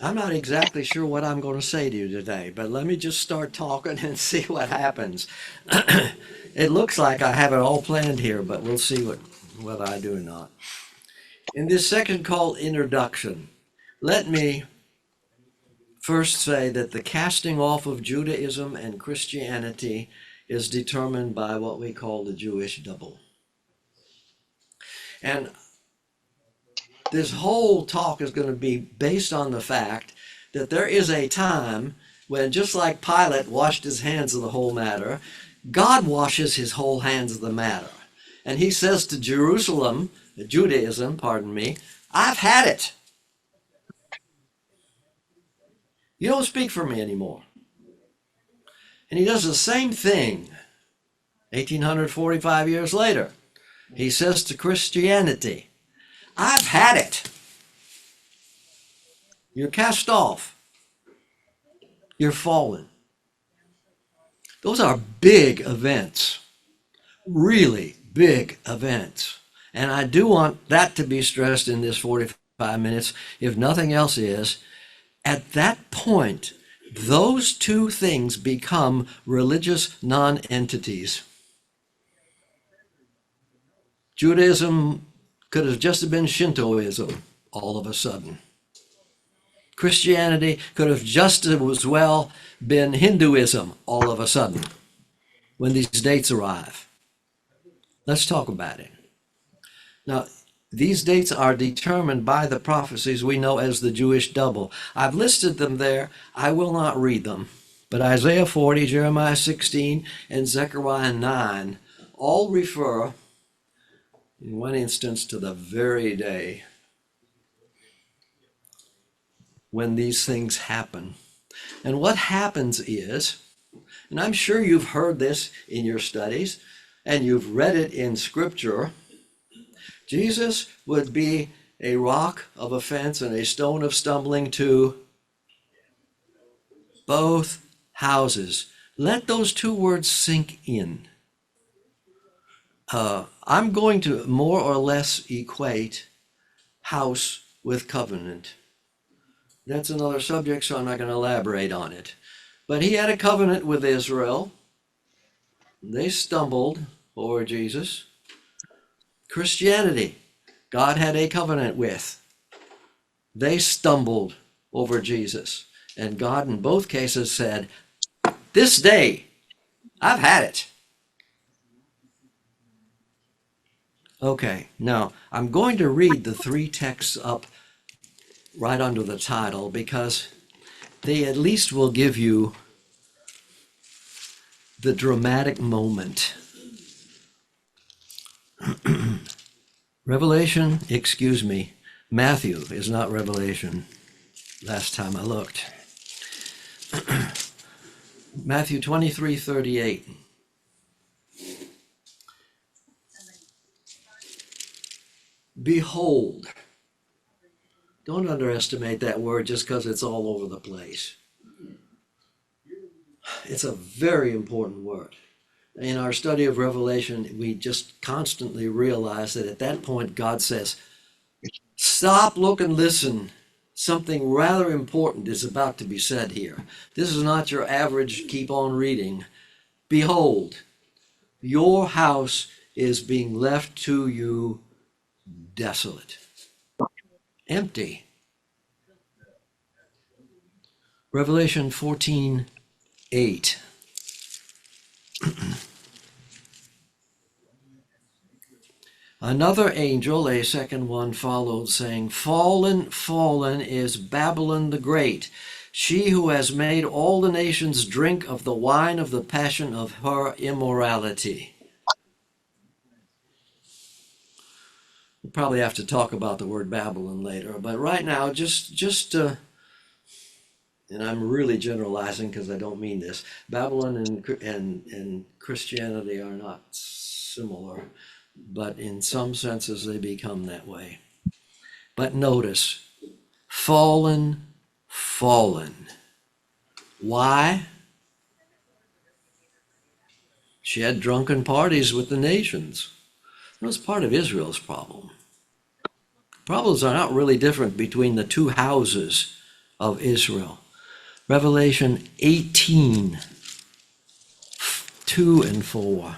I'm not exactly sure what I'm going to say to you today, but let me just start talking and see what happens. It looks like I have it all planned here, but we'll see whether I do or not. In this section called Introduction, let me first say that the casting off of Judaism and Christianity is determined by what we call the Jewish double. And this whole talk is going to be based on the fact that there is a time when, just like Pilate washed his hands of the whole matter, God washes his whole hands of the matter. And he says to Judaism, pardon me, I've had it. You don't speak for me anymore. And he does the same thing 1845 years later. He says to Christianity, I've had it. You're cast off. You're fallen. Those are big events, really big events. And I do want that to be stressed in this 45 minutes, if nothing else is. At that point, those two things become religious non-entities. Judaism could have just been Shintoism all of a sudden. Christianity could have just as well been Hinduism all of a sudden when these dates arrive. Let's talk about it. Now, these dates are determined by the prophecies we know as the Jewish double. I've listed them there. I will not read them. But Isaiah 40, Jeremiah 16, and Zechariah 9 all refer, in one instance, to the very day when these things happen. And what happens is, and I'm sure you've heard this in your studies, and you've read it in Scripture, Jesus would be a rock of offense and a stone of stumbling to both houses. Let those two words sink in. I'm going to more or less equate house with covenant. That's another subject, so I'm not going to elaborate on it. But he had a covenant with Israel. They stumbled over Jesus. Christianity, God had a covenant with. They stumbled over Jesus. And God, in both cases, said, this day, I've had it. Okay, now I'm going to read the three texts up right under the title because they at least will give you the dramatic moment. Matthew is not Revelation, last time I looked. Matthew 23:38. Behold. Don't underestimate that word just because it's all over the place. It's a very important word. In our study of Revelation, we just constantly realize that at that point, God says, stop, look, and listen. Something rather important is about to be said here. This is not your average keep on reading. Behold, your house is being left to you desolate, empty. Revelation 14:8. Another angel, a second one, followed, saying, Fallen, fallen is Babylon the Great, she who has made all the nations drink of the wine of the passion of her immorality. We'll probably have to talk about the word Babylon later, but right now, and I'm really generalizing because I don't mean this, Babylon and Christianity are not similar, but in some senses they become that way. But notice, fallen, fallen. Why? She had drunken parties with the nations. That was part of Israel's problem. Problems are not really different between the two houses of Israel. Revelation 18, 2 and 4.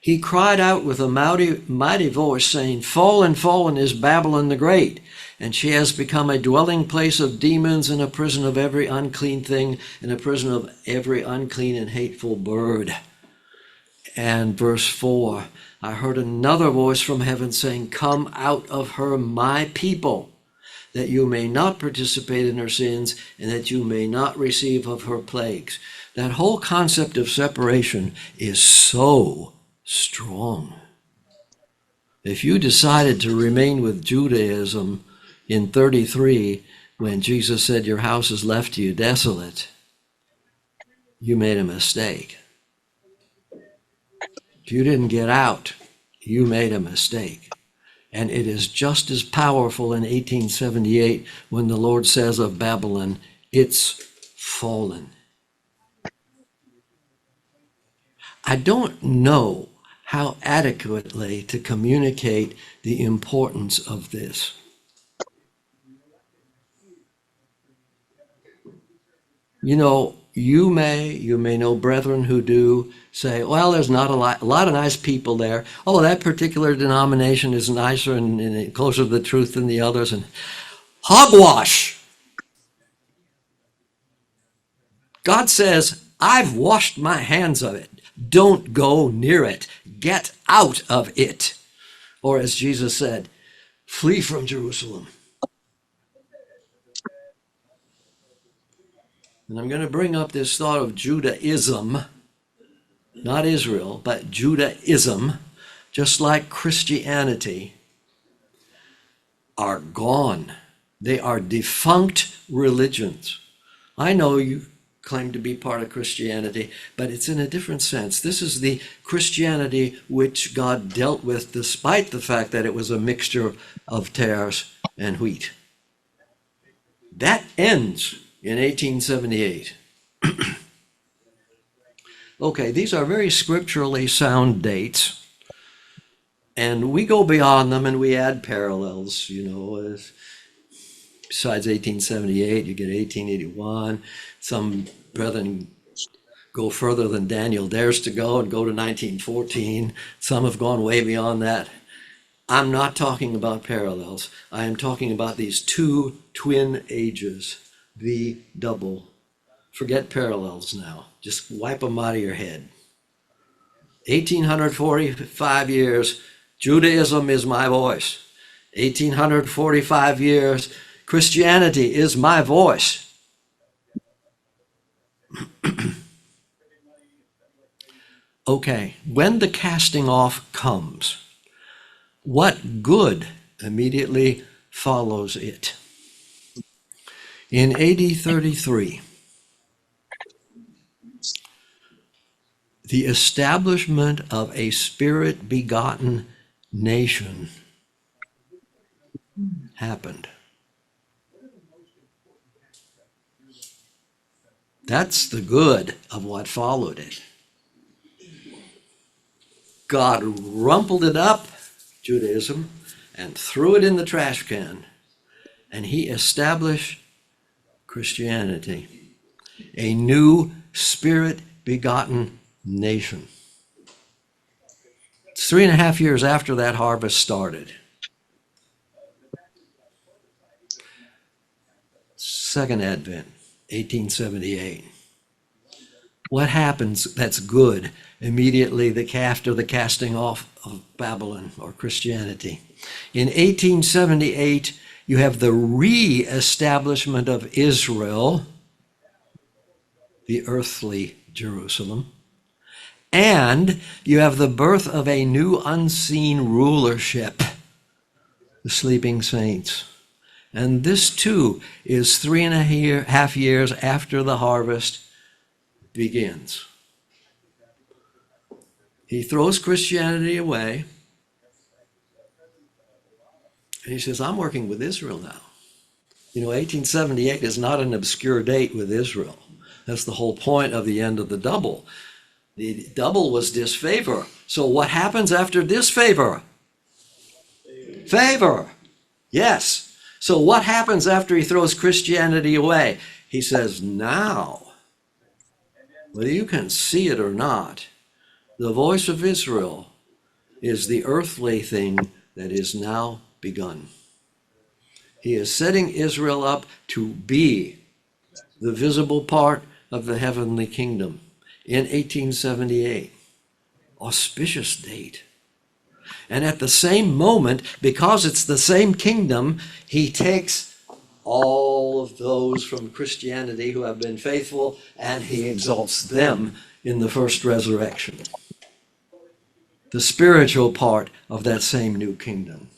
He cried out with a mighty voice, saying, Fallen, fallen is Babylon the Great, and she has become a dwelling place of demons and a prison of every unclean thing and a prison of every unclean and hateful bird. And verse 4, I heard another voice from heaven saying, Come out of her, my people, that you may not participate in her sins and that you may not receive of her plagues. That whole concept of separation is so strong. If you decided to remain with Judaism in 33, when Jesus said your house is left to you desolate, you made a mistake. If you didn't get out, you made a mistake. And it is just as powerful in 1878 when the Lord says of Babylon, it's fallen. I don't know how adequately to communicate the importance of this. You know, you may know brethren who do say, well, there's not a lot of nice people there. Oh, that particular denomination is nicer and closer to the truth than the others. And hogwash! God says, I've washed my hands of it. Don't go near it. Get out of it. Or as Jesus said, flee from Jerusalem. And I'm going to bring up this thought of Judaism, not Israel, but Judaism, just like Christianity, are gone. They are defunct religions. I know you claim to be part of Christianity, but it's in a different sense. This is the Christianity which God dealt with despite the fact that it was a mixture of tares and wheat. That ends in 1878. Okay, these are very scripturally sound dates, and we go beyond them and we add parallels, you know. Besides 1878, you get 1881. Some brethren go further than Daniel dares to go and go to 1914. Some have gone way beyond that. I'm not talking about parallels. I am talking about these two twin ages, the double. Forget parallels now. Just wipe them out of your head. 1845 years, Judaism is my voice. 1845 years, Christianity is my voice. Okay, when the casting off comes, what good immediately follows it? In AD 33, the establishment of a spirit-begotten nation happened. That's the good of what followed it. God rumpled it up, Judaism, and threw it in the trash can, and he established Christianity, a new spirit-begotten nation. It's 3.5 years after that harvest started. Second Advent, 1878. What happens that's good immediately after the casting off of Babylon or Christianity? In 1878, you have the re-establishment of Israel, the earthly Jerusalem, and you have the birth of a new unseen rulership, the sleeping saints. And this too is 3.5 years after the harvest begins. He throws Christianity away, and he says, I'm working with Israel now. You know, 1878 is not an obscure date with Israel. That's the whole point of the end of the double. The double was disfavor. So what happens after disfavor? Favor. Yes. So what happens after he throws Christianity away? He says, now, whether you can see it or not, the voice of Israel is the earthly thing that is now begun. He is setting Israel up to be the visible part of the heavenly kingdom in 1878. Auspicious date. And at the same moment, because it's the same kingdom, he takes all of those from Christianity who have been faithful and he exalts them in the first resurrection. The spiritual part of that same new kingdom.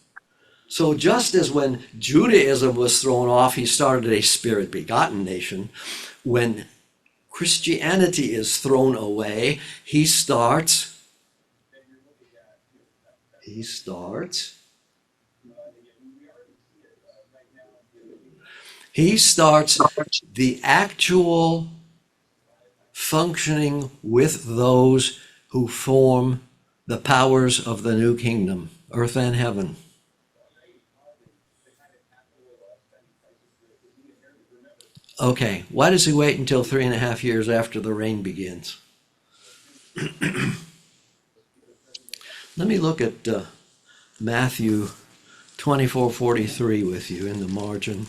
So just as when Judaism was thrown off, he started a spirit-begotten nation, when Christianity is thrown away, he starts the actual functioning with those who form the powers of the new kingdom, earth and heaven. Okay, why does he wait until 3.5 years after the reign begins? Let me look at Matthew 24:43 with you in the margin.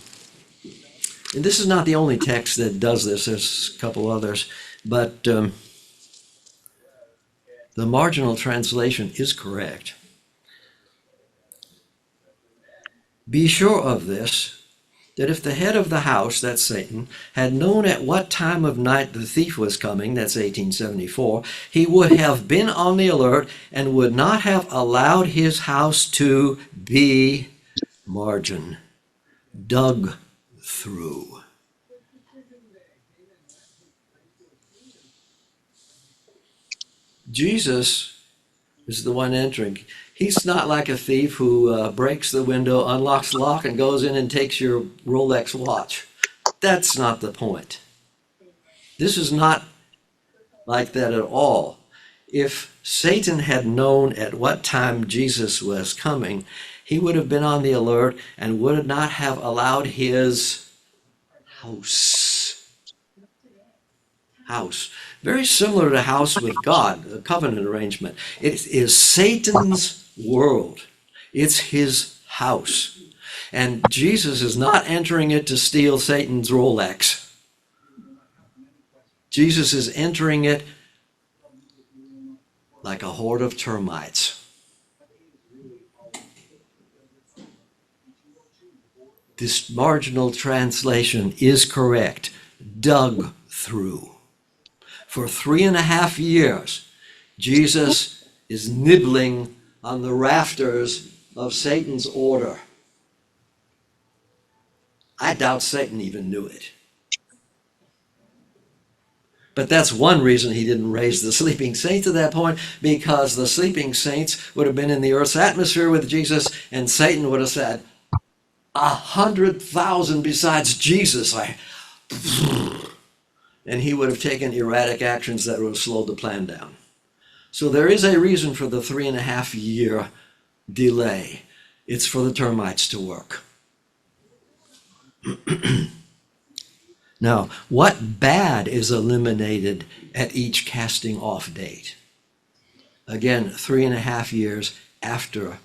And this is not the only text that does this. There's a couple others. But the marginal translation is correct. Be sure of this, that if the head of the house, that's Satan, had known at what time of night the thief was coming, that's 1874, he would have been on the alert and would not have allowed his house to be, margin, dug through. Jesus is the one entering. He's not like a thief who breaks the window, unlocks the lock, and goes in and takes your Rolex watch. That's not the point. This is not like that at all. If Satan had known at what time Jesus was coming, he would have been on the alert and would not have allowed his house. Very similar to house with God, a covenant arrangement. It is Satan's world. It's his house. And Jesus is not entering it to steal Satan's Rolex. Jesus is entering it like a horde of termites. This marginal translation is correct. Dug through. For 3.5 years, Jesus is nibbling on the rafters of Satan's order. I doubt Satan even knew it. But that's one reason he didn't raise the sleeping saints at that point, because the sleeping saints would have been in the earth's atmosphere with Jesus, and Satan would have said, 100,000 besides Jesus. And he would have taken erratic actions that would have slowed the plan down. So there is a reason for the 3.5 year delay. It's for the termites to work. Now, what bad is eliminated at each casting off date? Again, 3.5 years after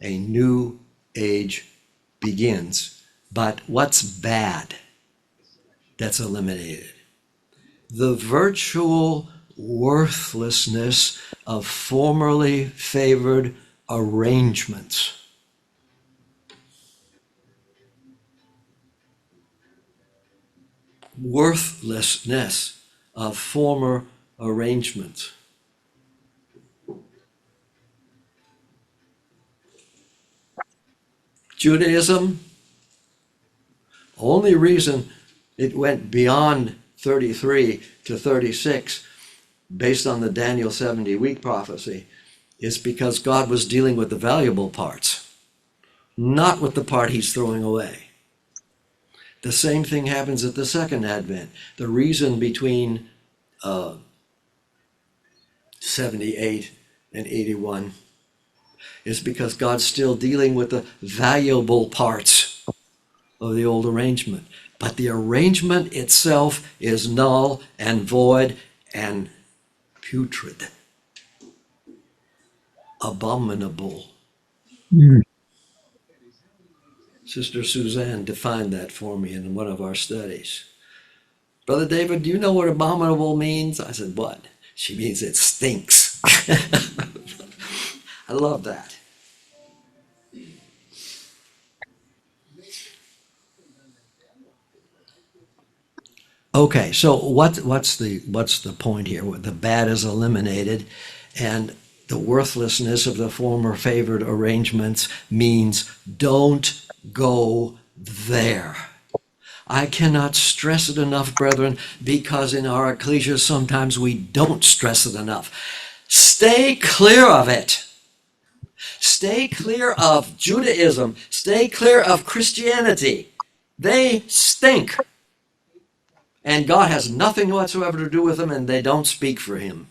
a new age begins. But what's bad that's eliminated? The virtual worthlessness of formerly favored arrangements. Worthlessness of former arrangements. Judaism, only reason it went beyond 33 to 36 based on the Daniel 70-week prophecy is because God was dealing with the valuable parts, not with the part he's throwing away. The same thing happens at the second advent. The reason between 78 and 81 It's because God's still dealing with the valuable parts of the old arrangement. But the arrangement itself is null and void and putrid, abominable. Mm. Sister Suzanne defined that for me in one of our studies. Brother David, do you know what abominable means? I said, what? She means it stinks. I love that. Okay, so what's the point here? The bad is eliminated, and the worthlessness of the former favored arrangements means don't go there. I cannot stress it enough, brethren, because in our ecclesia sometimes we don't stress it enough. Stay clear of it. Stay clear of Judaism. Stay clear of Christianity. They stink. And God has nothing whatsoever to do with them, and they don't speak for him.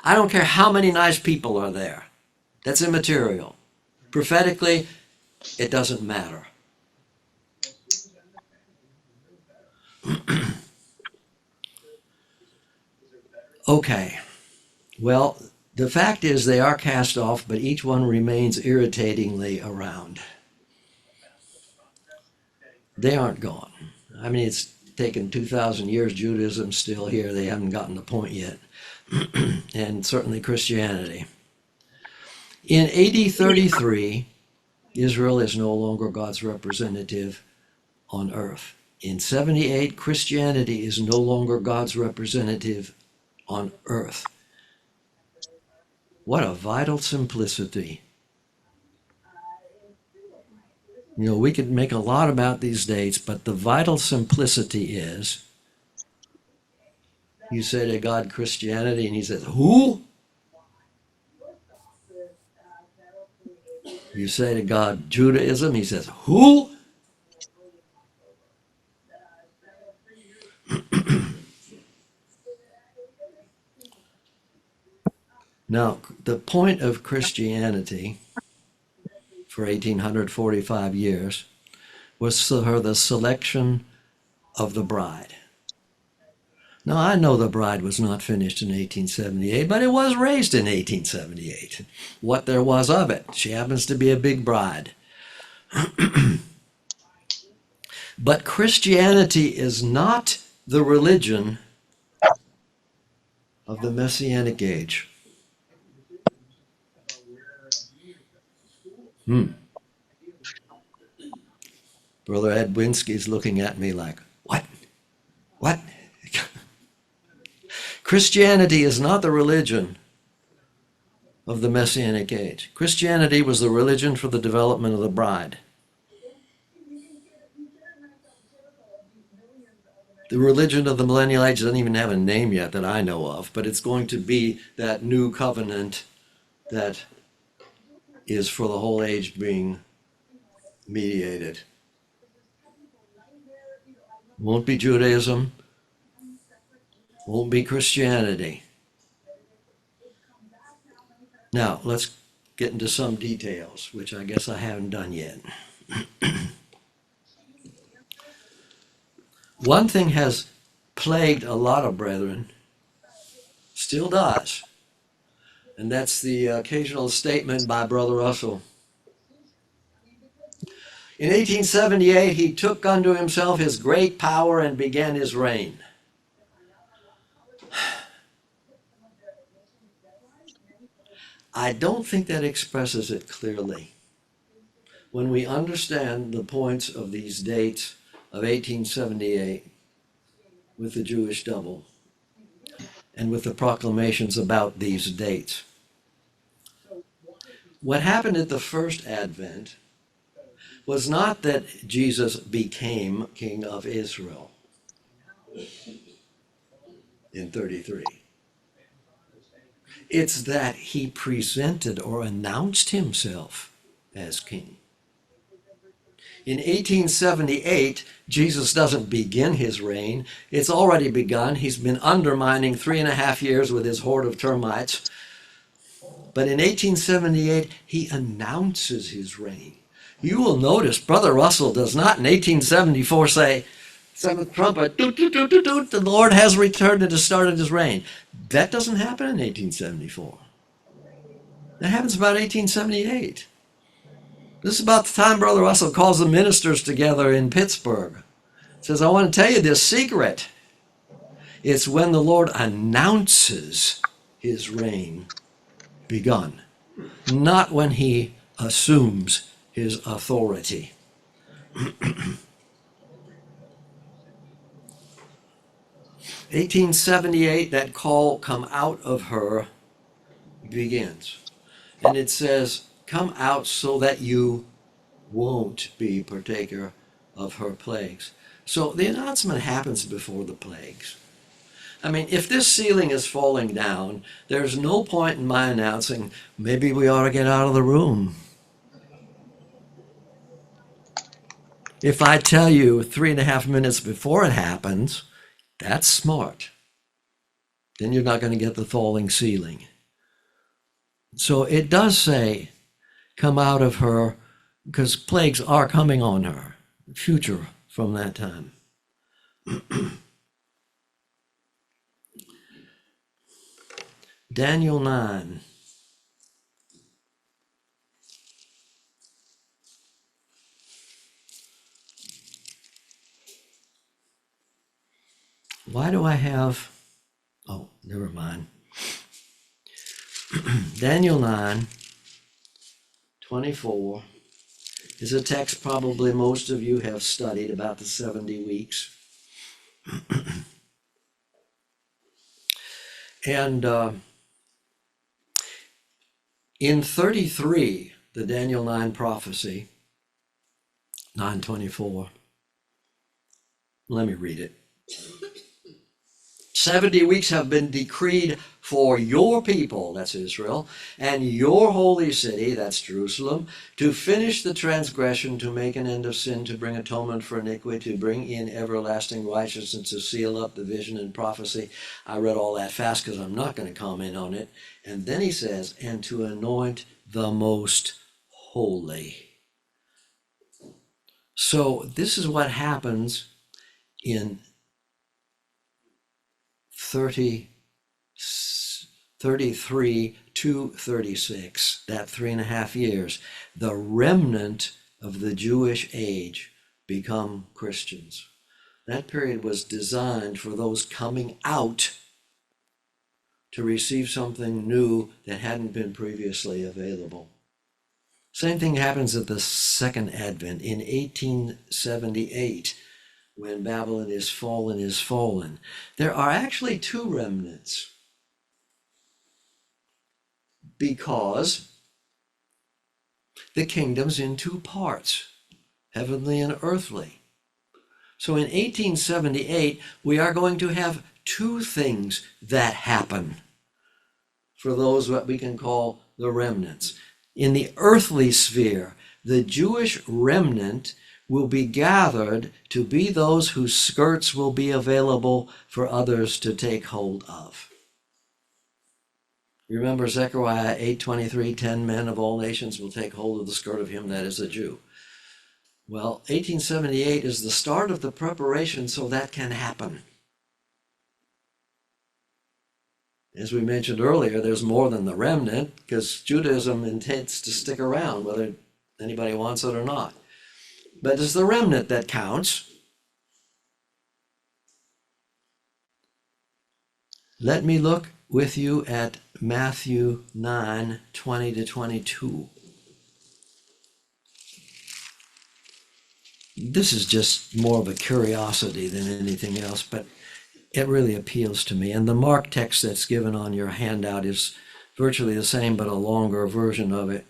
I don't care how many nice people are there. That's immaterial. Prophetically, it doesn't matter. Okay. Well, the fact is they are cast off, but each one remains irritatingly around. They aren't gone. I mean, it's taken 2,000 years. Judaism's still here. They haven't gotten the point yet. And certainly Christianity. In AD 33, Israel is no longer God's representative on earth. In 78, Christianity is no longer God's representative on earth. What a vital simplicity. You know, we could make a lot about these dates, but the vital simplicity is you say to God Christianity, and he says, who? You say to God Judaism, he says, who? Now, the point of Christianity for 1845 years was for the selection of the bride. Now, I know the bride was not finished in 1878, but it was raised in 1878. What there was of it. She happens to be a big bride. But Christianity is not the religion of the Messianic age. Brother Edwinski's looking at me like, what? What? Christianity is not the religion of the Messianic age. Christianity was the religion for the development of the bride. The religion of the millennial age doesn't even have a name yet that I know of, but it's going to be that new covenant that is for the whole age being mediated. Won't be Judaism, won't be Christianity. Now, let's get into some details, which I guess I haven't done yet. One thing has plagued a lot of brethren, still does, and that's the occasional statement by Brother Russell. In 1878, he took unto himself his great power and began his reign. I don't think that expresses it clearly. When we understand the points of these dates of 1878 with the Jewish double and with the proclamations about these dates. What happened at the first advent was not that Jesus became king of Israel in 33. It's that he presented or announced himself as king. In 1878, Jesus doesn't begin his reign. It's already begun. He's been undermining 3.5 years with his horde of termites. But But in 1878, he announces his reign. You will notice Brother Russell does not in 1874 say, seventh trumpet, doot, doot, doot, doot, doot, the Lord has returned and has started his reign. That doesn't happen in 1874. That happens about 1878. This is about the time Brother Russell calls the ministers together in Pittsburgh. Says, I want to tell you this secret. It's when the Lord announces his reign begun, not when he assumes his authority. 1878, that call, come out of her, begins. And it says, come out so that you won't be partaker of her plagues. So the announcement happens before the plagues. I mean, if this ceiling is falling down, there's no point in my announcing, maybe we ought to get out of the room. If I tell you 3.5 minutes before it happens, that's smart. Then you're not going to get the falling ceiling. So it does say, come out of her, because plagues are coming on her, future from that time. Daniel 9. Why do I have, oh, never mind. Daniel 9, 24 is a text probably most of you have studied about the 70 weeks. And in 33, the Daniel 9 prophecy, 9:24, let me read it. 70 weeks have been decreed for your people, that's Israel, and your holy city, that's Jerusalem, to finish the transgression, to make an end of sin, to bring atonement for iniquity, to bring in everlasting righteousness, to seal up the vision and prophecy. I read all that fast because I'm not going to comment on it. And then he says, and to anoint the most holy. So this is what happens in 33 to 36, that 3.5 years. The remnant of the Jewish age become Christians. That period was designed for those coming out to receive something new that hadn't been previously available. Same thing happens at the Second Advent in 1878. When Babylon is fallen. There are actually two remnants because the kingdom's in two parts, heavenly and earthly. So in 1878, we are going to have two things that happen for those what we can call the remnants. In the earthly sphere, the Jewish remnant will be gathered to be those whose skirts will be available for others to take hold of. Remember Zechariah 8:23, 10 men of all nations will take hold of the skirt of him that is a Jew. Well, 1878 is the start of the preparation so that can happen. As we mentioned earlier, there's more than the remnant because Judaism intends to stick around whether anybody wants it or not. But it's the remnant that counts. Let me look with you at Matthew 9, 20 to 22. This is just more of a curiosity than anything else, but it really appeals to me. And the Mark text that's given on your handout is virtually the same, but a longer version of it.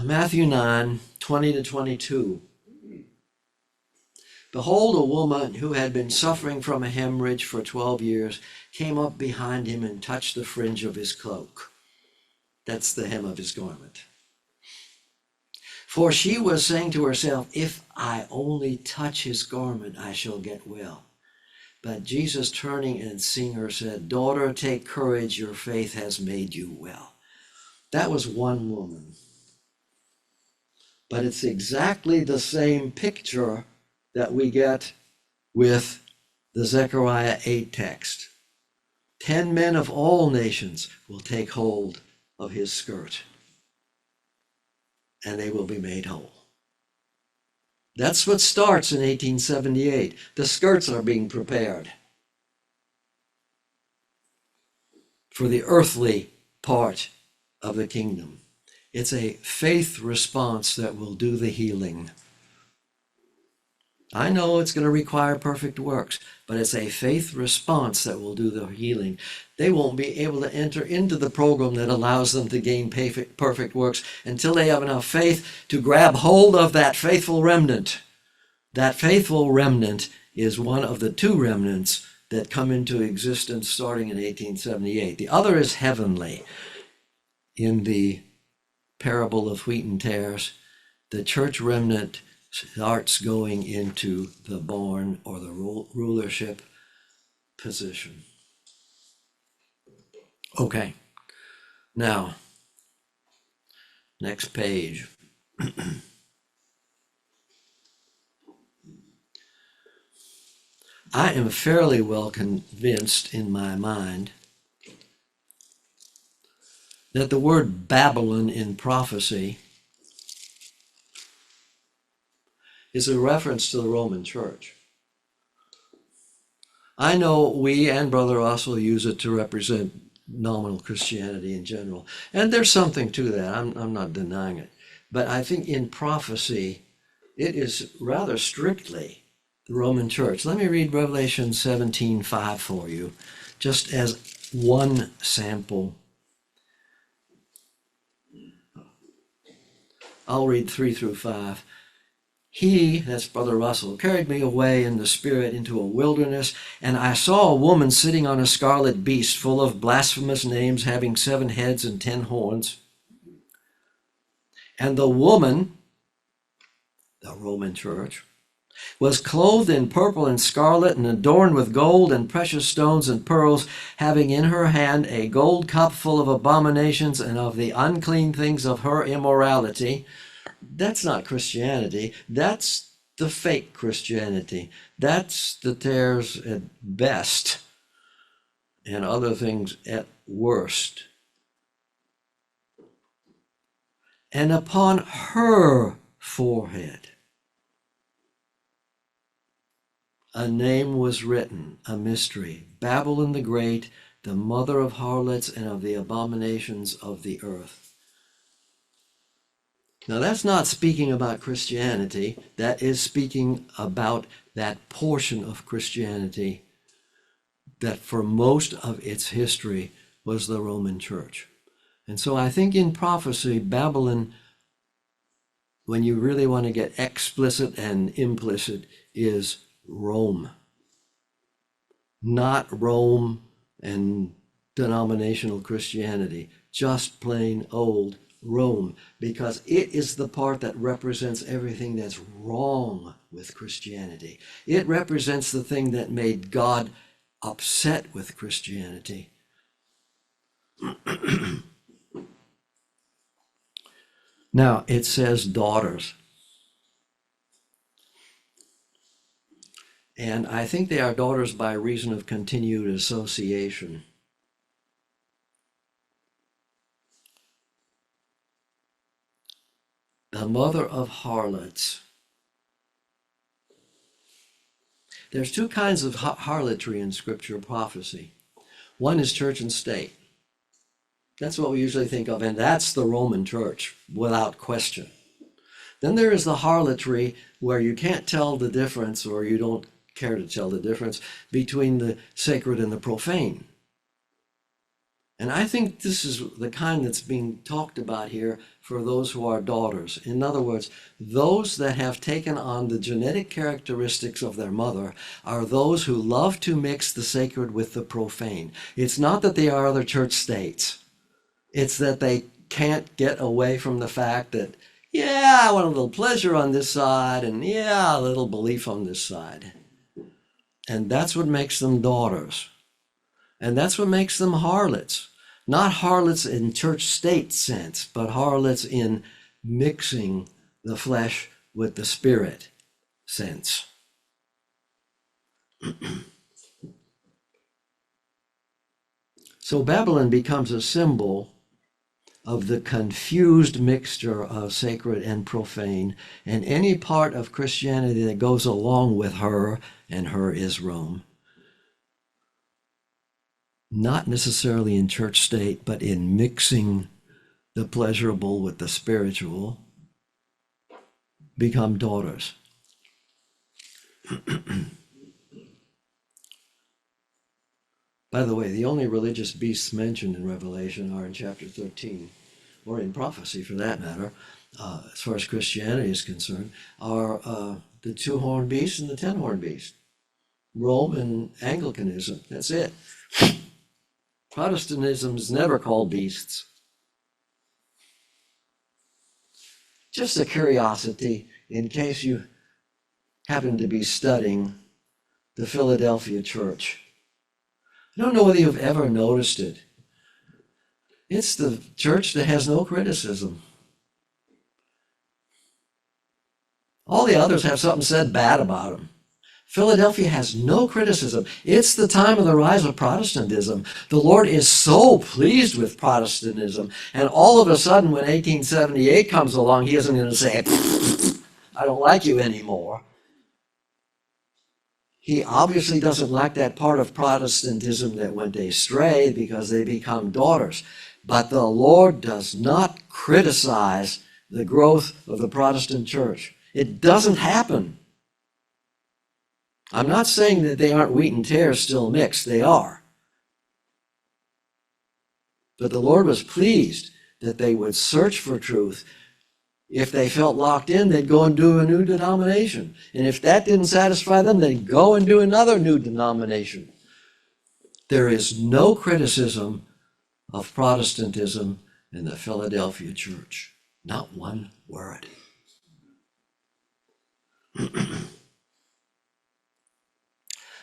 Matthew 9, 20 to 22. Behold, a woman who had been suffering from a hemorrhage for 12 years came up behind him and touched the fringe of his cloak. That's the hem of his garment. For she was saying to herself, if I only touch his garment, I shall get well. But Jesus, turning and seeing her, said, Daughter, take courage, your faith has made you well. That was one woman. But it's exactly the same picture that we get with the Zechariah 8 text. 10 men of all nations will take hold of his skirt, and they will be made whole. That's what starts in 1878. The skirts are being prepared for the earthly part of the kingdom. It's a faith response that will do the healing. I know it's going to require perfect works, but it's a faith response that will do the healing. They won't be able to enter into the program that allows them to gain perfect works until they have enough faith to grab hold of that faithful remnant. That faithful remnant is one of the two remnants that come into existence starting in 1878. The other is heavenly. In the parable of wheat and tares, the church remnant starts going into the barn or the rulership position. Okay, now, next page. I am fairly well convinced in my mind that the word Babylon in prophecy is a reference to the Roman Church. I know we and Brother Russell use it to represent nominal Christianity in general, and there's something to that. I'm not denying it. But I think in prophecy, it is rather strictly the Roman Church. Let me read Revelation 17:5 for you, just as one sample. I'll read 3 through 5. He, that's Brother Russell, carried me away in the spirit into a wilderness, and I saw a woman sitting on a scarlet beast full of blasphemous names, having 7 heads and 10 horns. And the woman, the Roman Church, was clothed in purple and scarlet and adorned with gold and precious stones and pearls, having in her hand a gold cup full of abominations and of the unclean things of her immorality. That's not Christianity. That's the fake Christianity. That's the tares at best and other things at worst. And upon her forehead a name was written, a mystery, Babylon the Great, the mother of harlots and of the abominations of the earth. Now that's not speaking about Christianity. That is speaking about that portion of Christianity that for most of its history was the Roman Church. And so I think in prophecy, Babylon, when you really want to get explicit and implicit, is Rome. Not Rome and denominational Christianity, just plain old Rome, because it is the part that represents everything that's wrong with Christianity. It represents the thing that made God upset with Christianity. Now, it says daughters. And I think they are daughters by reason of continued association. The mother of harlots. There's two kinds of harlotry in scripture prophecy. One is church and state. That's what we usually think of, and that's the Roman Church, without question. Then there is the harlotry where you can't tell the difference, or you don't care to tell the difference between the sacred and the profane. And I think this is the kind that's being talked about here for those who are daughters. In other words, those that have taken on the genetic characteristics of their mother are those who love to mix the sacred with the profane. It's not that they are other church states. It's that they can't get away from the fact that, yeah, I want a little pleasure on this side, and yeah, a little belief on this side. And that's what makes them daughters. And that's what makes them harlots. Not harlots in church state sense, but harlots in mixing the flesh with the spirit sense. So Babylon becomes a symbol of the confused mixture of sacred and profane, and any part of Christianity that goes along with her, and her is Rome. Not necessarily in church state, but in mixing the pleasurable with the spiritual, become daughters. By the way, the only religious beasts mentioned in Revelation are in chapter 13, or in prophecy for that matter, as far as Christianity is concerned, are the two-horned beast and the ten-horned beast. Rome and Anglicanism, that's it. Protestantism is never called beasts. Just a curiosity in case you happen to be studying the Philadelphia church. I don't know whether you've ever noticed it. It's the church that has no criticism. All the others have something said bad about them. Philadelphia has no criticism. It's the time of the rise of Protestantism. The Lord is so pleased with Protestantism. And all of a sudden, when 1878 comes along, he isn't going to say, I don't like you anymore. He obviously doesn't like that part of Protestantism that went astray because they become daughters. But the Lord does not criticize the growth of the Protestant church. It doesn't happen. I'm not saying that they aren't wheat and tares still mixed. They are. But the Lord was pleased that they would search for truth. If they felt locked in, they'd go and do a new denomination. And if that didn't satisfy them, they'd go and do another new denomination. There is no criticism of Protestantism in the Philadelphia church. Not one word.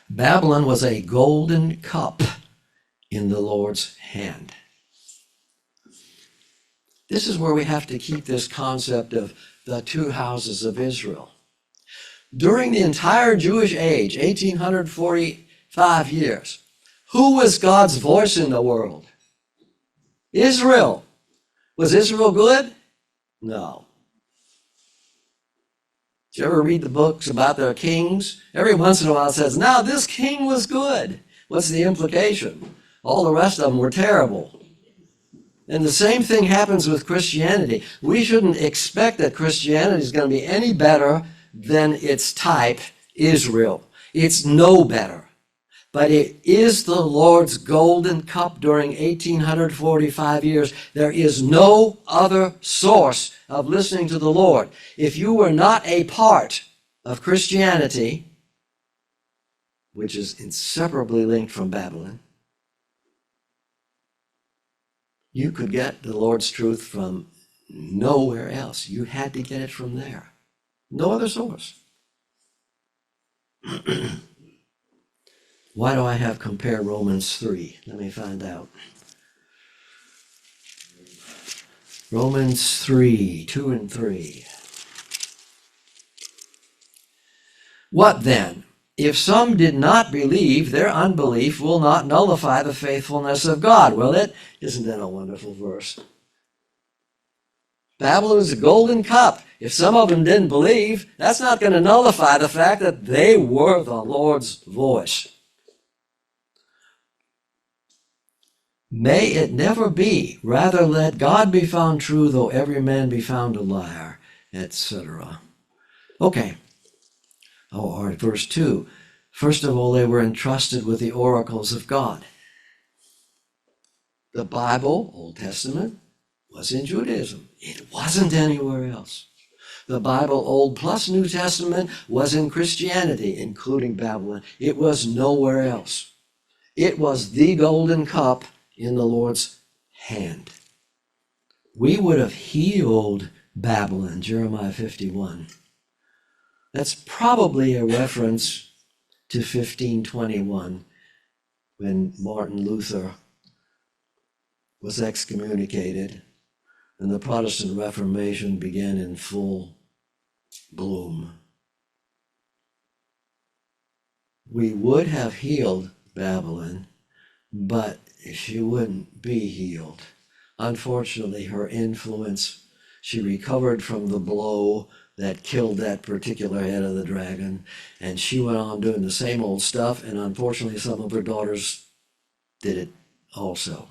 Babylon was a golden cup in the Lord's hand. This is where we have to keep this concept of the two houses of Israel. During the entire Jewish age, 1845 years, who was God's voice in the world? Israel. Was Israel good? No. Did you ever read the books about their kings? Every once in a while it says, now this king was good. What's the implication? All the rest of them were terrible. And the same thing happens with Christianity. We shouldn't expect that Christianity is going to be any better than its type, Israel. It's no better. But it is the Lord's golden cup during 1845 years. There is no other source of listening to the Lord. If you were not a part of Christianity, which is inseparably linked from Babylon, you could get the Lord's truth from nowhere else. You had to get it from there. No other source. Why do I have compare Romans 3? Let me find out. Romans 3, 2 and 3. What then? If some did not believe, their unbelief will not nullify the faithfulness of God, will it? Isn't that a wonderful verse? Babylon is a golden cup. If some of them didn't believe, that's not going to nullify the fact that they were the Lord's voice. May it never be. Rather let God be found true, though every man be found a liar, etc. Okay. Or verse 2. First of all, they were entrusted with the oracles of God. The Bible, Old Testament, was in Judaism. It wasn't anywhere else. The Bible, Old plus New Testament, was in Christianity, including Babylon. It was nowhere else. It was the golden cup in the Lord's hand. We would have healed Babylon, Jeremiah 51. That's probably a reference to 1521 when Martin Luther was excommunicated, and the Protestant Reformation began in full bloom. We would have healed Babylon, but she wouldn't be healed. Unfortunately, her influence, she recovered from the blow that killed that particular head of the dragon, and she went on doing the same old stuff, and unfortunately some of her daughters did it also.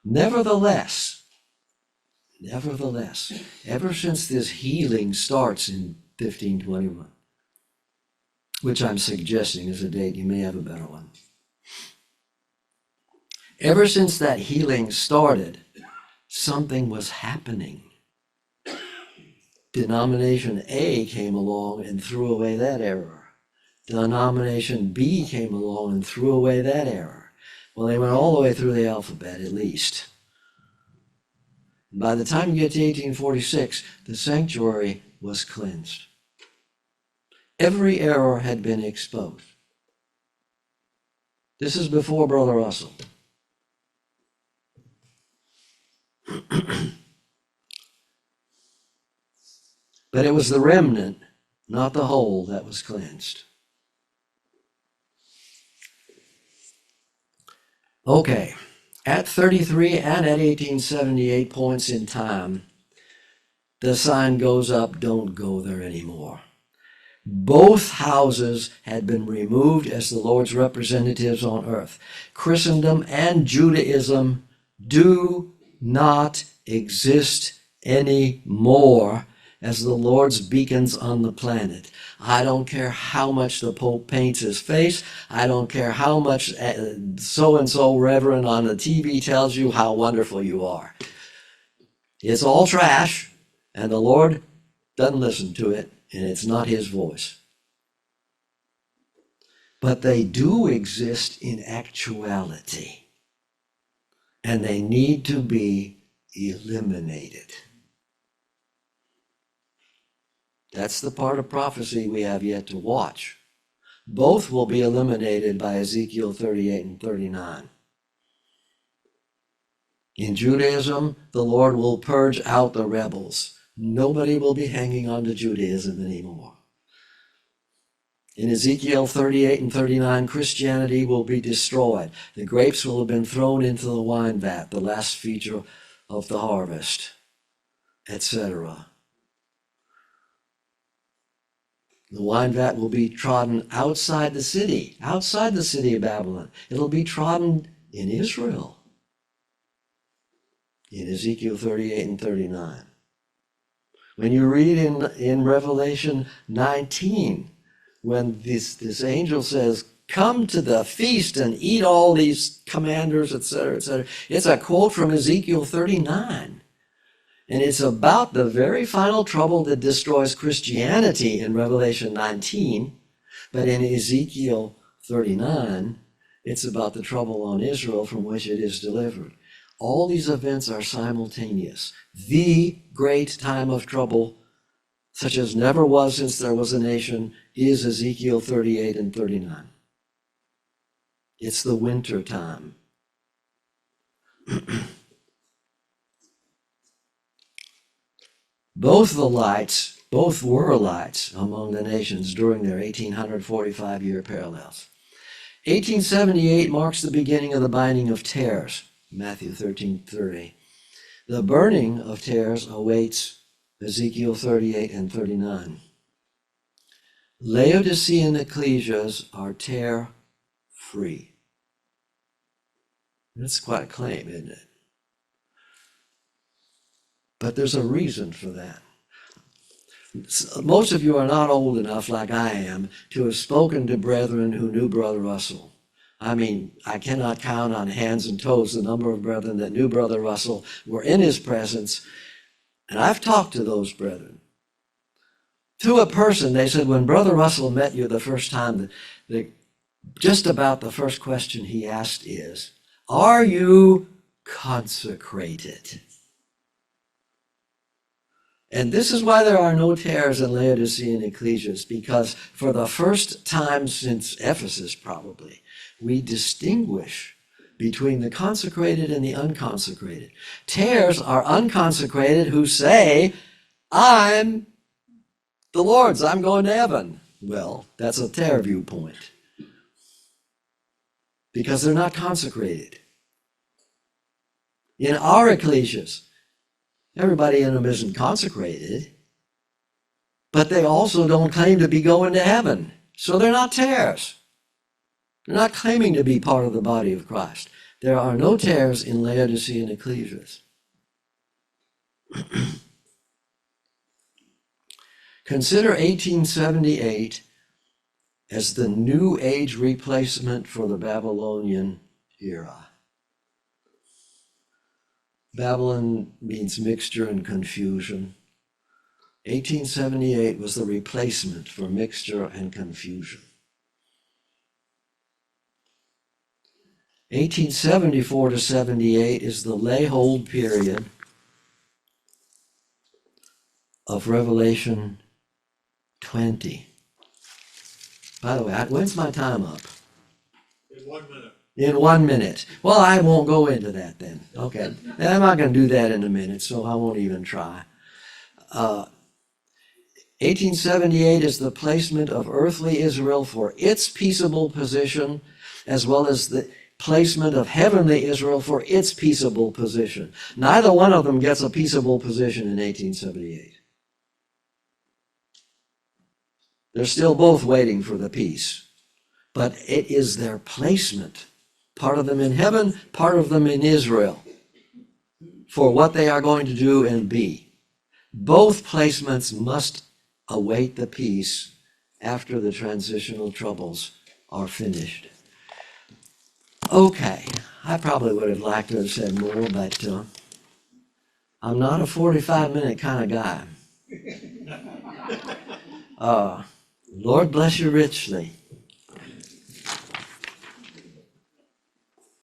Nevertheless, ever since this healing starts in 1521, which I'm suggesting is a date, you may have a better one. Ever since that healing started, something was happening. Denomination A came along and threw away that error. Denomination B came along and threw away that error. Well, they went all the way through the alphabet, at least. By the time you get to 1846, the sanctuary was cleansed. Every error had been exposed. This is before Brother Russell. But it was the remnant, not the whole, that was cleansed. Okay, at 33 and at 1878 points in time, the sign goes up, don't go there anymore. Both houses had been removed as the Lord's representatives on earth. Christendom and Judaism do not exist anymore as the Lord's beacons on the planet. I don't care how much the Pope paints his face. I don't care how much so-and-so reverend on the TV tells you how wonderful you are. It's all trash, and the Lord doesn't listen to it, and it's not his voice. But they do exist in actuality, and they need to be eliminated. That's the part of prophecy we have yet to watch. Both will be eliminated by Ezekiel 38 and 39. In Judaism, the Lord will purge out the rebels. Nobody will be hanging on to Judaism anymore. In Ezekiel 38 and 39, Christianity will be destroyed. The grapes will have been thrown into the wine vat, the last feature of the harvest, etc. The wine vat will be trodden outside the city of Babylon. It'll be trodden in Israel. In Ezekiel 38 and 39. When you read in Revelation 19, when this angel says, come to the feast and eat all these commanders, etc., etc., it's a quote from Ezekiel 39. And it's about the very final trouble that destroys Christianity in Revelation 19. But in Ezekiel 39, it's about the trouble on Israel from which it is delivered. All these events are simultaneous. The great time of trouble, such as never was since there was a nation, is Ezekiel 38 and 39. It's the winter time. Both were lights among the nations during their 1845-year parallels. 1878 marks the beginning of the binding of tares, Matthew 13:30. The burning of tares awaits Ezekiel 38 and 39. Laodicean ecclesias are tear-free. That's quite a claim, isn't it? But there's a reason for that. Most of you are not old enough, like I am, to have spoken to brethren who knew Brother Russell. I mean, I cannot count on hands and toes the number of brethren that knew Brother Russell, were in his presence, and I've talked to those brethren. To a person, they said, when Brother Russell met you the first time, just about the first question he asked is, are you consecrated? And this is why there are no tares in Laodicean ecclesias, because for the first time since Ephesus probably, we distinguish between the consecrated and the unconsecrated. Tares are unconsecrated who say, I'm the Lord's, I'm going to heaven. Well, that's a tare viewpoint because they're not consecrated. In our ecclesias, everybody in them isn't consecrated, but they also don't claim to be going to heaven. So they're not tares. They're not claiming to be part of the body of Christ. There are no tares in Laodicean ecclesias. Consider 1878 as the New Age replacement for the Babylonian era. Babylon means mixture and confusion. 1878 was the replacement for mixture and confusion. 1874 to 78 is the lay-hold period of Revelation 20. By the way, when's my time up? In 1 minute. In 1 minute. Well, I won't go into that then. Okay. And I'm not going to do that in a minute, so I won't even try. 1878 is the placement of earthly Israel for its peaceable position, as well as the placement of heavenly Israel for its peaceable position. Neither one of them gets a peaceable position in 1878. They're still both waiting for the peace. But it is their placement, part of them in heaven, part of them in Israel, for what they are going to do and be. Both placements must await the peace after the transitional troubles are finished. Okay, I probably would have liked to have said more, but I'm not a 45-minute kind of guy. Lord bless you richly.